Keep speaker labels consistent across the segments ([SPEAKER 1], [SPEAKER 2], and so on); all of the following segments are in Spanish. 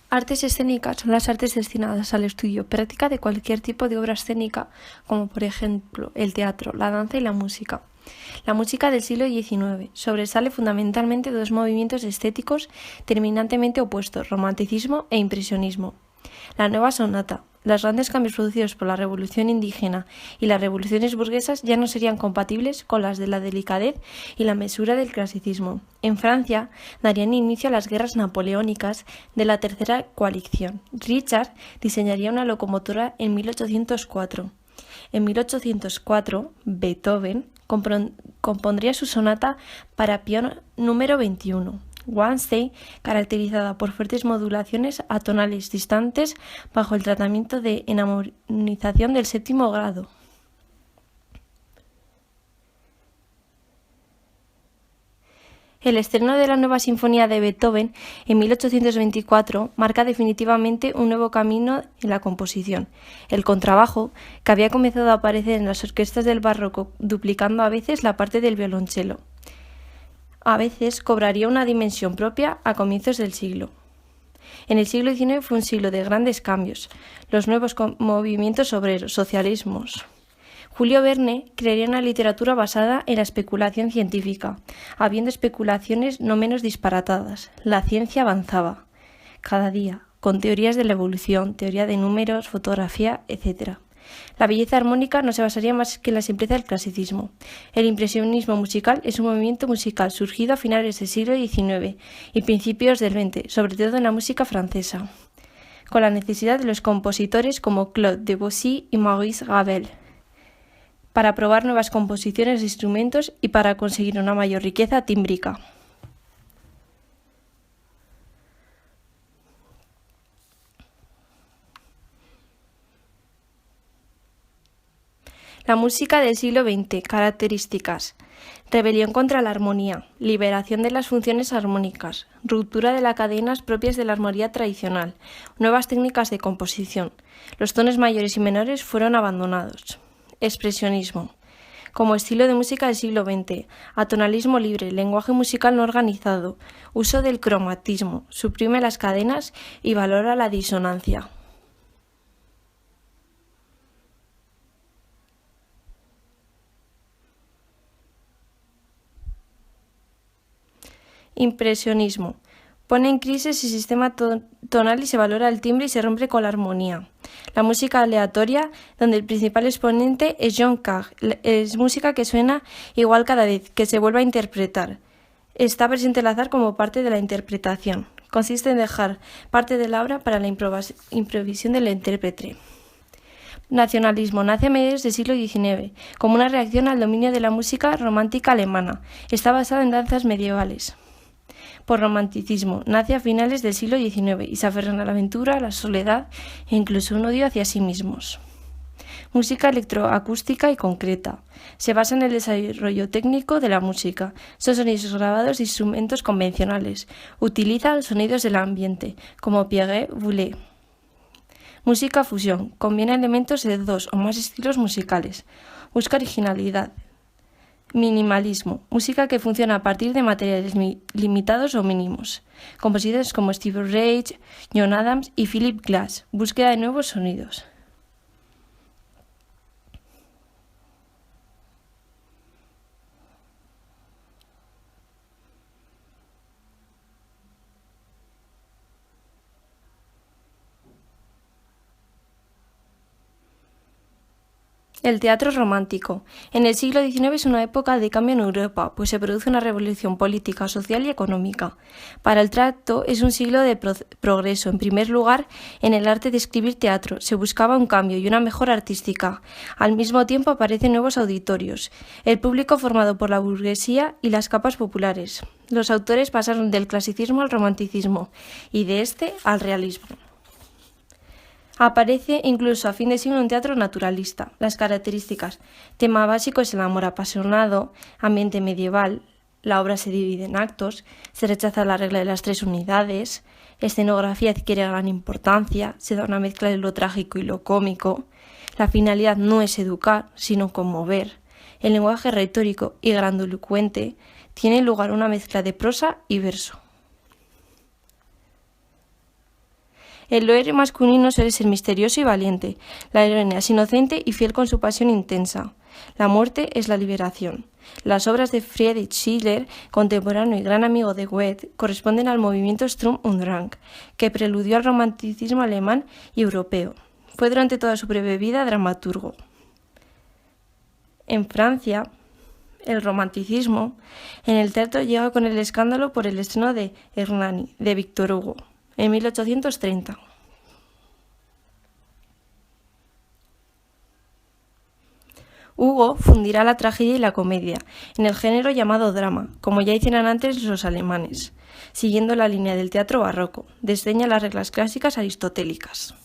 [SPEAKER 1] Artes escénicas son las artes destinadas al estudio y práctica de cualquier tipo de obra escénica, como por ejemplo el teatro, la danza y la música. La música del siglo XIX sobresale fundamentalmente dos movimientos estéticos terminantemente opuestos, romanticismo e impresionismo. La nueva sonata. Los grandes cambios producidos por la revolución indígena y las revoluciones burguesas ya no serían compatibles con las de la delicadez y la mesura del clasicismo. En Francia darían inicio a las guerras napoleónicas de la Tercera Coalición. Richard diseñaría una locomotora en 1804. En 1804, Beethoven compondría su sonata para piano número 21. Wallenstein, caracterizada por fuertes modulaciones atonales distantes bajo el tratamiento de enharmonización del séptimo grado. El estreno de la nueva sinfonía de Beethoven en 1824 marca definitivamente un nuevo camino en la composición. El contrabajo, que había comenzado a aparecer en las orquestas del barroco, duplicando a veces la parte del violonchelo, a veces cobraría una dimensión propia a comienzos del siglo. En el siglo XIX fue un siglo de grandes cambios, los nuevos movimientos obreros, socialismos. Julio Verne crearía una literatura basada en la especulación científica, habiendo especulaciones no menos disparatadas. La ciencia avanzaba cada día, con teorías de la evolución, teoría de números, fotografía, etc. La belleza armónica no se basaría más que en la simpleza del clasicismo. El impresionismo musical es un movimiento musical surgido a finales del siglo XIX y principios del XX, sobre todo en la música francesa, con la necesidad de los compositores como Claude Debussy y Maurice Ravel, para probar nuevas composiciones de instrumentos y para conseguir una mayor riqueza tímbrica. La música del siglo XX. Características. Rebelión contra la armonía. Liberación de las funciones armónicas. Ruptura de las cadenas propias de la armonía tradicional. Nuevas técnicas de composición. Los tonos mayores y menores fueron abandonados. Expresionismo. Como estilo de música del siglo XX. Atonalismo libre. Lenguaje musical no organizado. Uso del cromatismo. Suprime las cadenas y valora la disonancia. Impresionismo. Pone en crisis el sistema tonal y se valora el timbre y se rompe con la armonía. La música aleatoria, donde el principal exponente es John Cage, es música que suena igual cada vez, que se vuelve a interpretar. Está presente el azar como parte de la interpretación. Consiste en dejar parte de la obra para la improvisión del intérprete. Nacionalismo. Nace a mediados del siglo XIX, como una reacción al dominio de la música romántica alemana. Está basada en danzas medievales. Por romanticismo, nace a finales del siglo XIX y se aferran a la aventura, a la soledad e incluso un odio hacia sí mismos. Música electroacústica y concreta. Se basa en el desarrollo técnico de la música. Son sonidos grabados de instrumentos convencionales. Utiliza los sonidos del ambiente, como Pierre Boulez. Música fusión. Combina elementos de dos o más estilos musicales. Busca originalidad. Minimalismo. Música que funciona a partir de materiales limitados o mínimos. Compositores como Stevie Reich, John Adams y Philip Glass. Búsqueda de nuevos sonidos. El teatro romántico. En el siglo XIX es una época de cambio en Europa, pues se produce una revolución política, social y económica. Para el teatro es un siglo de progreso. En primer lugar, en el arte de escribir teatro se buscaba un cambio y una mejora artística. Al mismo tiempo aparecen nuevos auditorios, el público formado por la burguesía y las capas populares. Los autores pasaron del clasicismo al romanticismo y de este al realismo. Aparece incluso a fin de siglo un teatro naturalista. Las características. Tema básico es el amor apasionado, ambiente medieval, la obra se divide en actos, se rechaza la regla de las 3 unidades, escenografía adquiere gran importancia, se da una mezcla de lo trágico y lo cómico, la finalidad no es educar, sino conmover, el lenguaje retórico y grandilocuente, tiene lugar una mezcla de prosa y verso. El héroe masculino suele ser misterioso y valiente, la heroína es inocente y fiel con su pasión intensa. La muerte es la liberación. Las obras de Friedrich Schiller, contemporáneo y gran amigo de Goethe, corresponden al movimiento Sturm und Drang, que preludió al romanticismo alemán y europeo. Fue durante toda su breve vida dramaturgo. En Francia, el romanticismo en el teatro llega con el escándalo por el estreno de Hernani, de Victor Hugo, en 1830. Hugo fundirá la tragedia y la comedia, en el género llamado drama, como ya hicieron antes los alemanes, siguiendo la línea del teatro barroco, desdeña las reglas clásicas aristotélicas.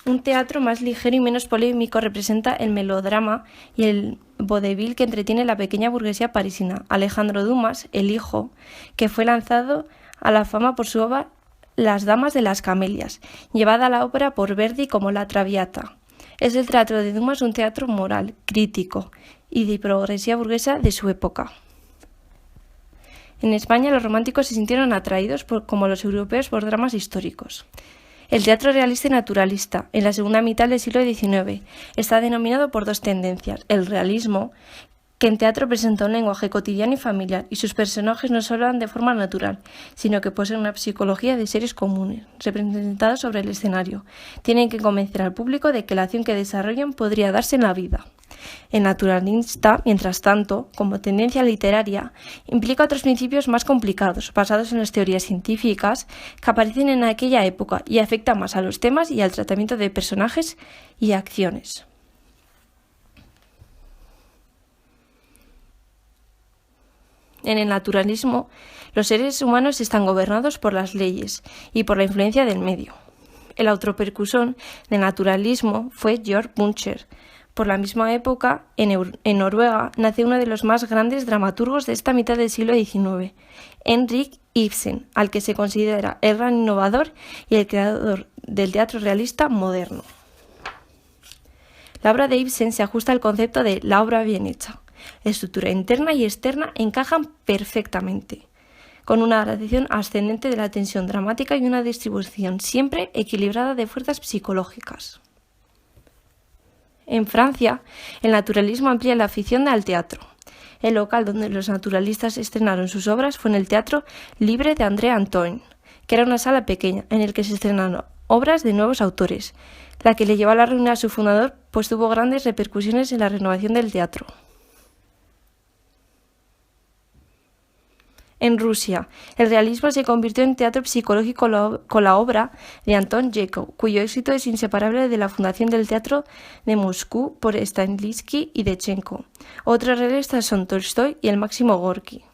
[SPEAKER 1] Un teatro más ligero y menos polémico representa el melodrama y el vodevil que entretiene la pequeña burguesía parisina. Alejandro Dumas, el hijo, que fue lanzado a la fama por su obra Las damas de las camelias, llevada a la ópera por Verdi como La Traviata. Es el teatro de Dumas un teatro moral, crítico y de progresía burguesa de su época. En España los románticos se sintieron atraídos, como los europeos, por dramas históricos. El teatro realista y naturalista, en la segunda mitad del siglo XIX, está denominado por dos tendencias. El realismo, que en teatro presenta un lenguaje cotidiano y familiar, y sus personajes no solo hablan de forma natural, sino que poseen una psicología de seres comunes, representados sobre el escenario. Tienen que convencer al público de que la acción que desarrollan podría darse en la vida. El naturalista, mientras tanto, como tendencia literaria, implica otros principios más complicados, basados en las teorías científicas que aparecen en aquella época y afectan más a los temas y al tratamiento de personajes y acciones. En el naturalismo, los seres humanos están gobernados por las leyes y por la influencia del medio. El autor precursor del naturalismo fue Georg Büchner. Por la misma época, en Noruega, nace uno de los más grandes dramaturgos de esta mitad del siglo XIX, Henrik Ibsen, al que se considera el gran innovador y el creador del teatro realista moderno. La obra de Ibsen se ajusta al concepto de la obra bien hecha. La estructura interna y externa encajan perfectamente, con una gradación ascendente de la tensión dramática y una distribución siempre equilibrada de fuerzas psicológicas. En Francia, el naturalismo amplía la afición al teatro. El local donde los naturalistas estrenaron sus obras fue en el Teatro Libre de André Antoine, que era una sala pequeña en la que se estrenaron obras de nuevos autores, la que le llevó a la ruina a su fundador, pues tuvo grandes repercusiones en la renovación del teatro. En Rusia, el realismo se convirtió en teatro psicológico con la obra de Anton Chekhov, cuyo éxito es inseparable de la fundación del teatro de Moscú por Stanislavski y Dechenko. Otros realistas son Tolstoy y el Máximo Gorki.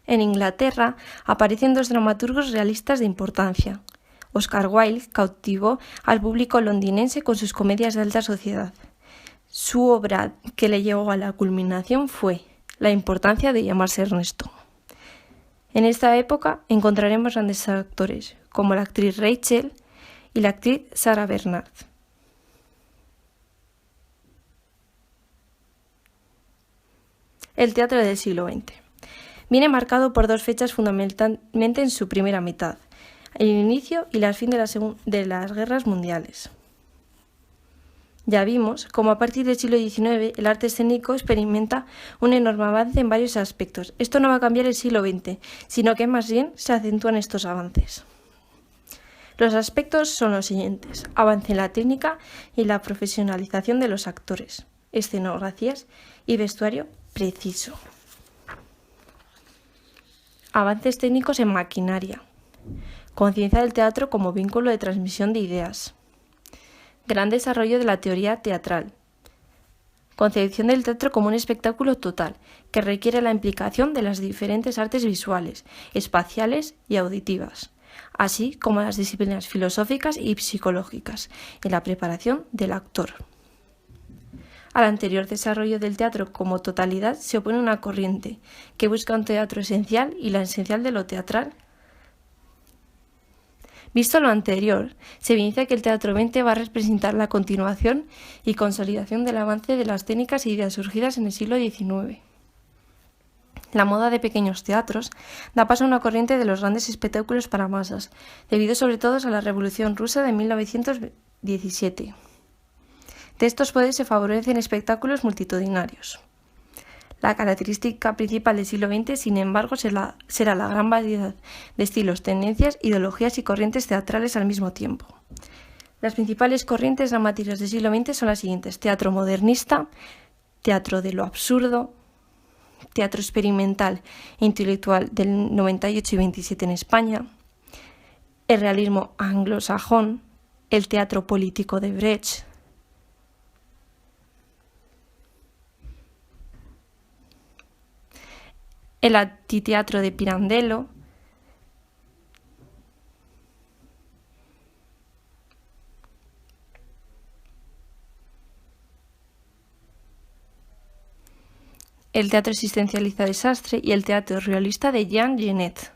[SPEAKER 1] En Inglaterra aparecen dos dramaturgos realistas de importancia. Oscar Wilde cautivó al público londinense con sus comedias de alta sociedad. Su obra que le llevó a la culminación fue La importancia de llamarse Ernesto. En esta época encontraremos grandes actores, como la actriz Rachel y la actriz Sarah Bernhardt. El teatro del siglo XX. Viene marcado por dos fechas fundamentalmente en su primera mitad: el inicio y el fin de las guerras mundiales. Ya vimos cómo a partir del siglo XIX el arte escénico experimenta un enorme avance en varios aspectos. Esto no va a cambiar el siglo XX, sino que más bien se acentúan estos avances. Los aspectos son los siguientes: avance en la técnica y la profesionalización de los actores, escenografías y vestuario preciso. Avances técnicos en maquinaria. Conciencia del teatro como vínculo de transmisión de ideas. Gran desarrollo de la teoría teatral. Concepción del teatro como un espectáculo total, que requiere la implicación de las diferentes artes visuales, espaciales y auditivas, así como las disciplinas filosóficas y psicológicas, en la preparación del actor. Al anterior desarrollo del teatro como totalidad se opone una corriente que busca un teatro esencial y la esencial de lo teatral. Visto lo anterior, se evidencia que el teatro XX va a representar la continuación y consolidación del avance de las técnicas e ideas surgidas en el siglo XIX. La moda de pequeños teatros da paso a una corriente de los grandes espectáculos para masas, debido sobre todo a la Revolución Rusa de 1917. De estos poderes se favorecen espectáculos multitudinarios. La característica principal del siglo XX, sin embargo, será la gran variedad de estilos, tendencias, ideologías y corrientes teatrales al mismo tiempo. Las principales corrientes dramáticas del siglo XX son las siguientes: teatro modernista, teatro de lo absurdo, teatro experimental e intelectual del 98 y 27 en España, el realismo anglosajón, el teatro político de Brecht, el antiteatro de Pirandello, el teatro existencialista de Sastre y el teatro realista de Jean Genet.